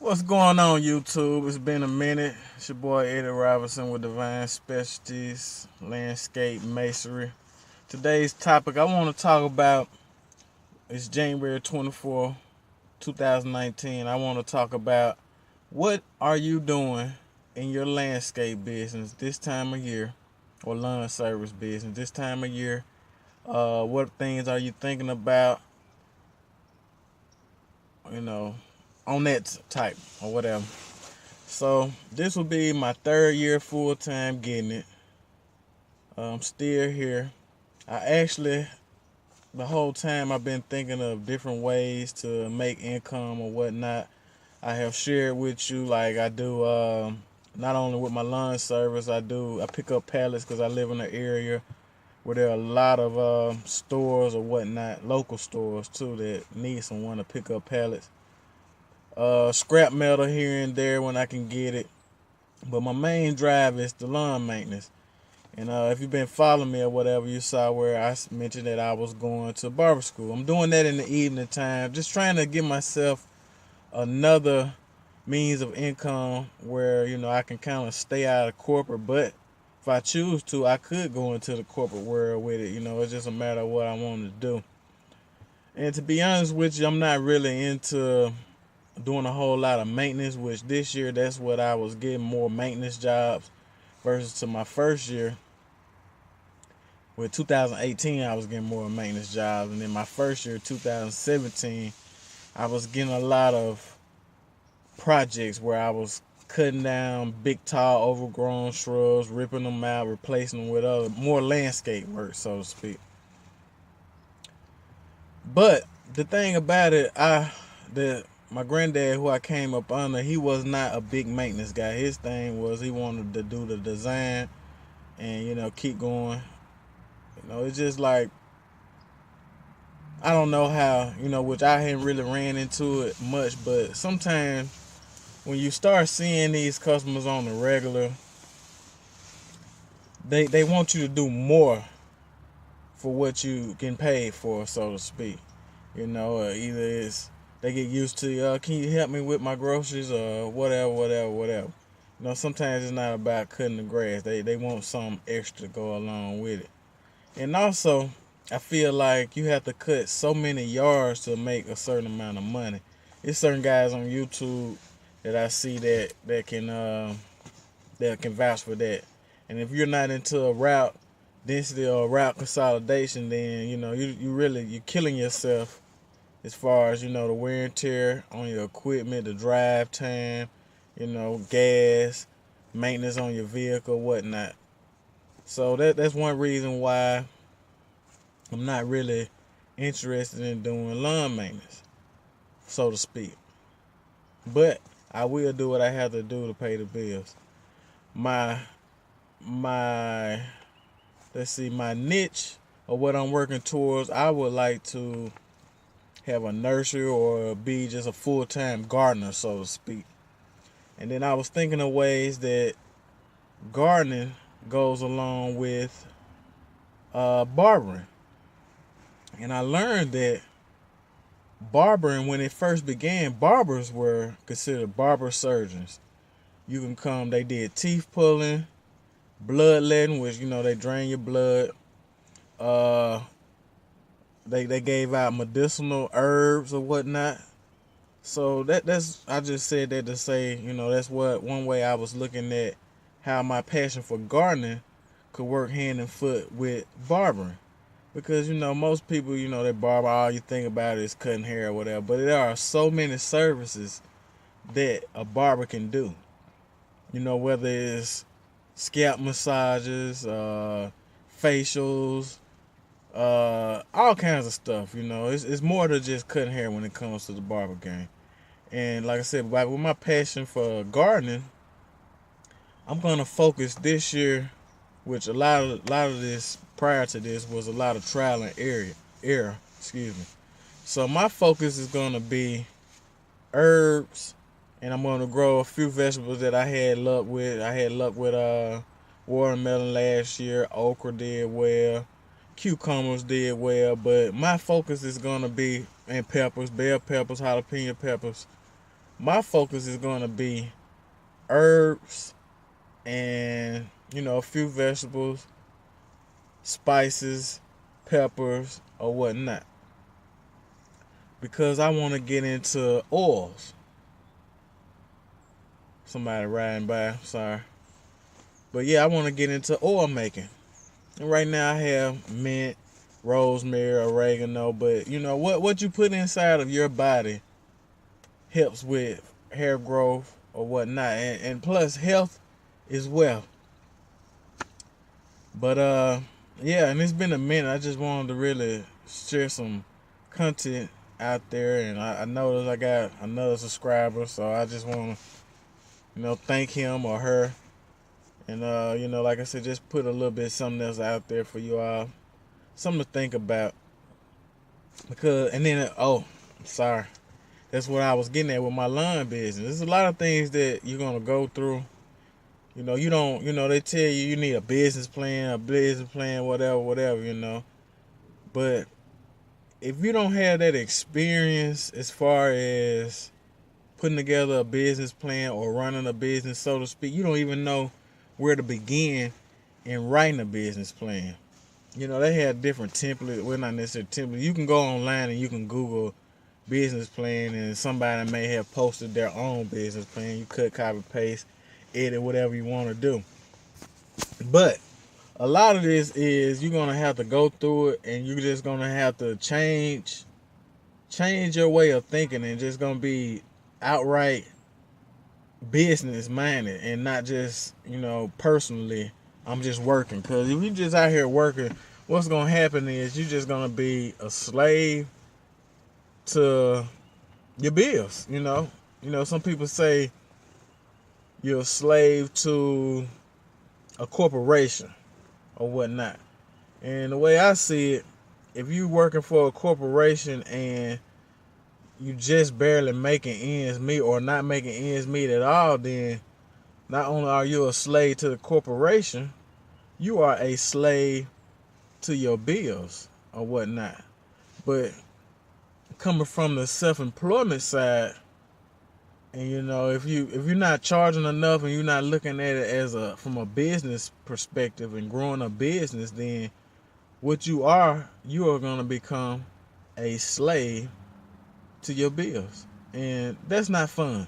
What's going on, YouTube? It's been a minute. It's your boy Eddie Robinson with Divine Specialties, Landscape Masonry. Today's topic I want to talk about is January 24, 2019. I want to talk about what are you doing in your landscape business this time of year, or lawn service business this time of year. What things are you thinking about, you know, on that type or whatever. So this will be my third year full time getting it. I'm still here. I actually, the whole time I've been thinking of different ways to make income or whatnot. I have shared with you, like I do, not only with my lawn service, I pick up pallets because I live in an area where there are a lot of stores or whatnot, local stores too, that need someone to pick up pallets. Scrap metal here and there when I can get it. But my main drive is the lawn maintenance. And if you've been following me or whatever, you saw where I mentioned that I was going to barber school. I'm doing that in the evening time, just trying to give myself another means of income where, I can kind of stay out of corporate. But if I choose to, I could go into the corporate world with it. It's just a matter of what I want to do. And to be honest with you, I'm not really into doing a whole lot of maintenance, which this year that's what I was getting, more maintenance jobs versus to my first year. With 2018, I was getting more maintenance jobs, and then my first year, 2017, I was getting a lot of projects where I was cutting down big, tall, overgrown shrubs, ripping them out, replacing them with other more landscape work, so to speak. But the thing about it, my granddad, who I came up under, he was not a big maintenance guy. His thing was he wanted to do the design and keep going. It's just like, I don't know how, which I hadn't really ran into it much, but sometimes when you start seeing these customers on the regular, they want you to do more for what you can pay for, so to speak. Either it's they get used to, can you help me with my groceries or whatever, whatever, whatever. Sometimes it's not about cutting the grass. They want something extra to go along with it. And also, I feel like you have to cut so many yards to make a certain amount of money. There's certain guys on YouTube that I see that can vouch for that. And if you're not into a route density or route consolidation, then you're killing yourself as far as the wear and tear on your equipment, the drive time, gas, maintenance on your vehicle, whatnot. So that's one reason why I'm not really interested in doing lawn maintenance, so to speak. But I will do what I have to do to pay the bills. My my my niche or what I'm working towards, I would like to have a nursery or be just a full-time gardener, so to speak. And then I was thinking of ways that gardening goes along with barbering. And I learned that barbering, when it first began, barbers were considered barber surgeons. You can come, they did teeth pulling, bloodletting, which they drain your blood. Uh, they gave out medicinal herbs or whatnot. So that's I just said that to say, that's what one way I was looking at how my passion for gardening could work hand in foot with barbering. Because most people, that barber, all you think about is cutting hair or whatever. But there are so many services that a barber can do. Whether it's scalp massages, facials, all kinds of stuff. It's more than just cutting hair when it comes to the barber game. And like I said, with my passion for gardening, I'm gonna focus this year, which a lot of this prior to this was a lot of trial and error. Excuse me. So my focus is gonna be herbs, and I'm gonna grow a few vegetables that I had luck with. I had luck with watermelon last year. Okra did well. Cucumbers did well, but my focus is gonna be in peppers, bell peppers, jalapeno peppers, my focus is going to be herbs and, a few vegetables, spices, peppers, or whatnot. Because I want to get into oils. Somebody riding by, sorry. But yeah, I want to get into oil making. And right now I have mint, rosemary, oregano. But what you put inside of your body helps with hair growth or whatnot. And plus health is wealth. But yeah, and it's been a minute. I just wanted to really share some content out there, and I noticed I got another subscriber, so I just want to thank him or her, and like I said, just put a little bit of something else out there for you all, something to think about. Because and then I'm sorry, that's what I was getting at with my lawn business. There's a lot of things that you're gonna go through. You don't, they tell you need a business plan, whatever. But if you don't have that experience as far as putting together a business plan or running a business, so to speak, you don't even know where to begin in writing a business plan. They have different templates. Well, not necessarily templates. You can go online and you can Google business plan, and somebody may have posted their own business plan. You cut, copy, paste, edit, whatever you want to do. But a lot of this is you're gonna have to go through it, and you're just gonna have to change your way of thinking, and just gonna be outright business minded and not just personally. I'm just working, because if you just out here working, what's gonna happen is you're just gonna be a slave to your bills. Some people say you're a slave to a corporation or whatnot. And the way I see it, if you working for a corporation and you just barely making ends meet or not making ends meet at all, then not only are you a slave to the corporation, you are a slave to your bills or whatnot. But coming from the self-employment side, and if you're not charging enough and you're not looking at it as from a business perspective and growing a business, then what you are going to become a slave to your bills, and that's not fun.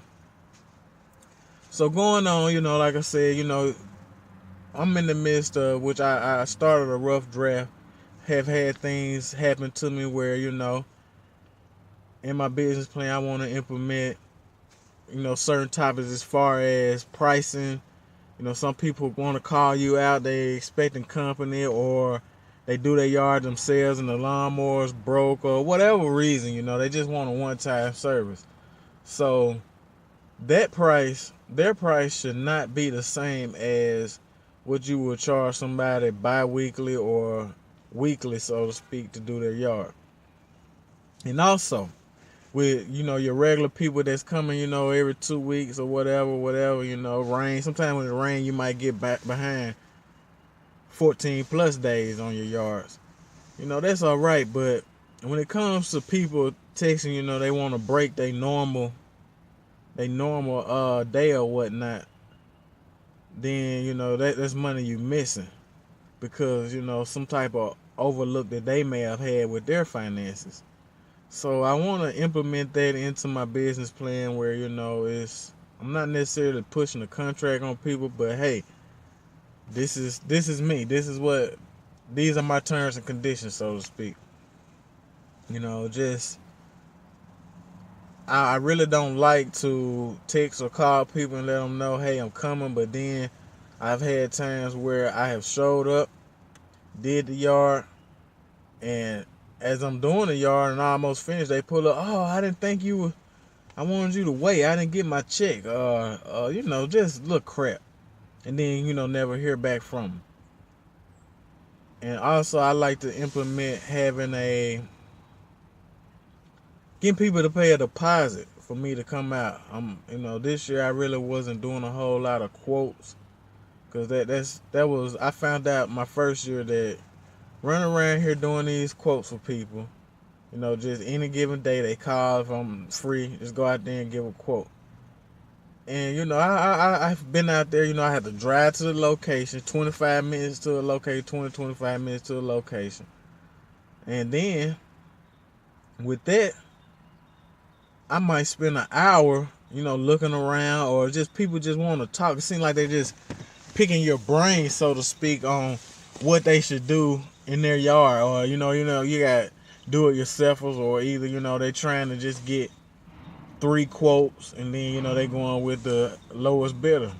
So going on, like I said, I'm in the midst of which I started a rough draft, have had things happen to me where in my business plan I want to implement certain topics as far as pricing. Some people want to call you out, they expecting company, or they do their yard themselves and the lawnmower's broke or whatever reason, they just want a one-time service. So their price should not be the same as what you would charge somebody bi-weekly or weekly, so to speak, to do their yard. And also with your regular people that's coming every 2 weeks or whatever, rain, sometimes when it rain you might get back behind 14 plus days on your yards. That's all right. But when it comes to people texting, they want to break their normal day or whatnot, then that's money you missing, because some type of overlook that they may have had with their finances. So I want to implement that into my business plan where I'm not necessarily pushing a contract on people, but hey, this is me. These are my terms and conditions, so to speak. Just I really don't like to text or call people and let them know, hey, I'm coming. But then I've had times where I have showed up, did the yard, and as I'm doing the yard and I almost finished, they pull up, oh, I didn't think you were, I wanted you to wait, I didn't get my check, just little crap. And then, never hear back from them. And also I like to implement getting people to pay a deposit for me to come out. This year I really wasn't doing a whole lot of quotes, because I found out my first year that running around here doing these quotes for people, just any given day they call, if I'm free, just go out there and give a quote. And I've been out there. I had to drive to the location, 25 minutes to a location, 25 minutes to a location. And then with that, I might spend an hour, looking around, or just people just want to talk. It seems like they just picking your brain, so to speak, on what they should do in their yard, or you got do-it-yourselfers, or either they trying to just get 3 quotes, and then they going with the lowest bidder.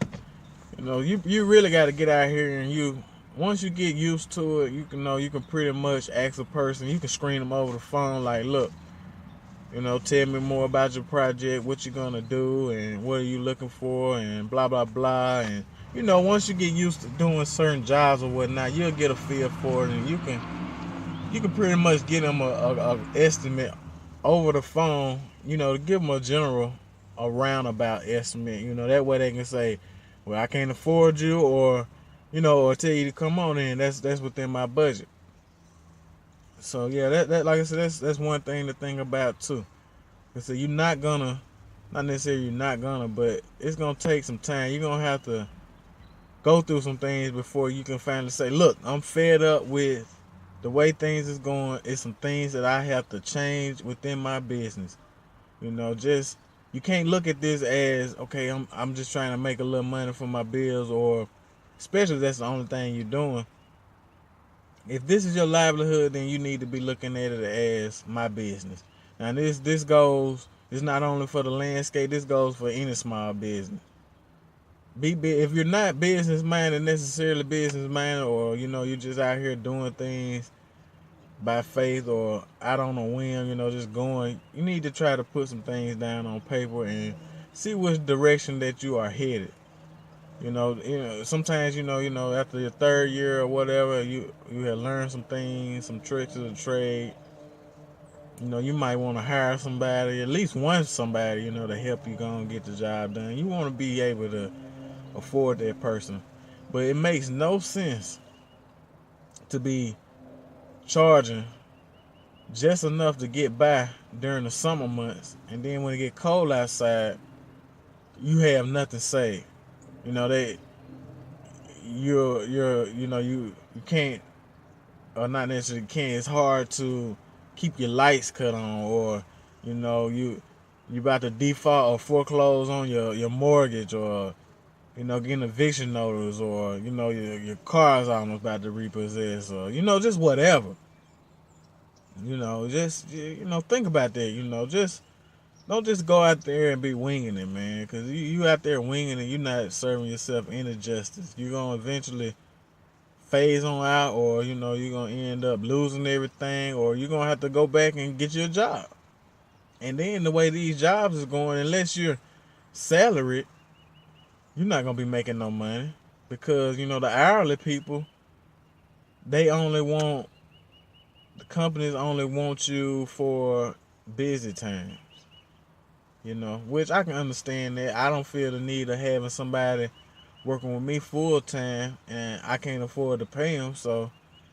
You really got to get out here, and once you get used to it, you can pretty much ask a person. You can screen them over the phone like, look, tell me more about your project, what you're gonna do, and what are you looking for, and blah blah blah. And once you get used to doing certain jobs or whatnot, you'll get a feel for it, and you can pretty much get them a estimate over the phone. To give them a roundabout estimate. That way they can say, well, I can't afford you, or or tell you to come on in. That's within my budget. So yeah, that like I said, that's one thing to think about too. So not necessarily you're not gonna, but it's gonna take some time. You're gonna have to go through some things before you can finally say, look, I'm fed up with the way things is going. It's some things that I have to change within my business. Just you can't look at this as, okay, I'm just trying to make a little money for my bills, or especially if that's the only thing you're doing. If this is your livelihood, then you need to be looking at it as my business. Now this goes, it's not only for the landscape, this goes for any small business. If you're not business minded, necessarily business minded, or you're just out here doing things by faith or out on a whim, just going, you need to try to put some things down on paper and see which direction that you are headed. Sometimes after your third year or whatever, you have learned some things, some tricks of the trade. You might want to hire somebody, at least one somebody, to help you go and get the job done. You want to be able to afford that person. But it makes no sense to be charging just enough to get by during the summer months, and then when it get cold outside, you have nothing saved. They you can't, or not necessarily can. It's hard to keep your lights cut on, or you about to default or foreclose on your mortgage, or getting eviction notice, or your car's almost about to repossess, or just whatever. Just think about that. Just don't just go out there and be winging it, man. Because you out there winging it, you're not serving yourself any justice. You're gonna eventually phase on out, or you're gonna end up losing everything, or you're gonna have to go back and get you a job. And then the way these jobs is going, unless you're salaried, you're not gonna be making no money, because the hourly people, they only want the companies only want you for busy time. Which I can understand that. I don't feel the need of having somebody working with me full time, and I can't afford to pay them. So,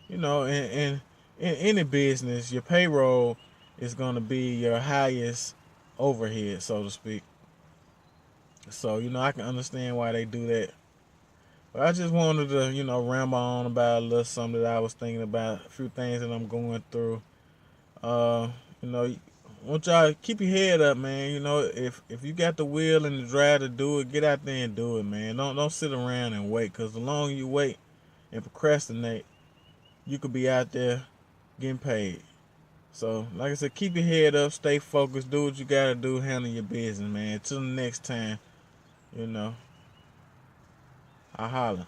in any business, your payroll is going to be your highest overhead, so to speak. So, I can understand why they do that. But I just wanted to, ramble on about a little something that I was thinking about, a few things that I'm going through. You know, want y'all keep your head up, man. If you got the will and the drive to do it, get out there and do it, man. Don't sit around and wait, because the longer you wait and procrastinate, you could be out there getting paid. So, like I said, keep your head up, stay focused, do what you gotta do, handle your business, man. Till the next time, I holler.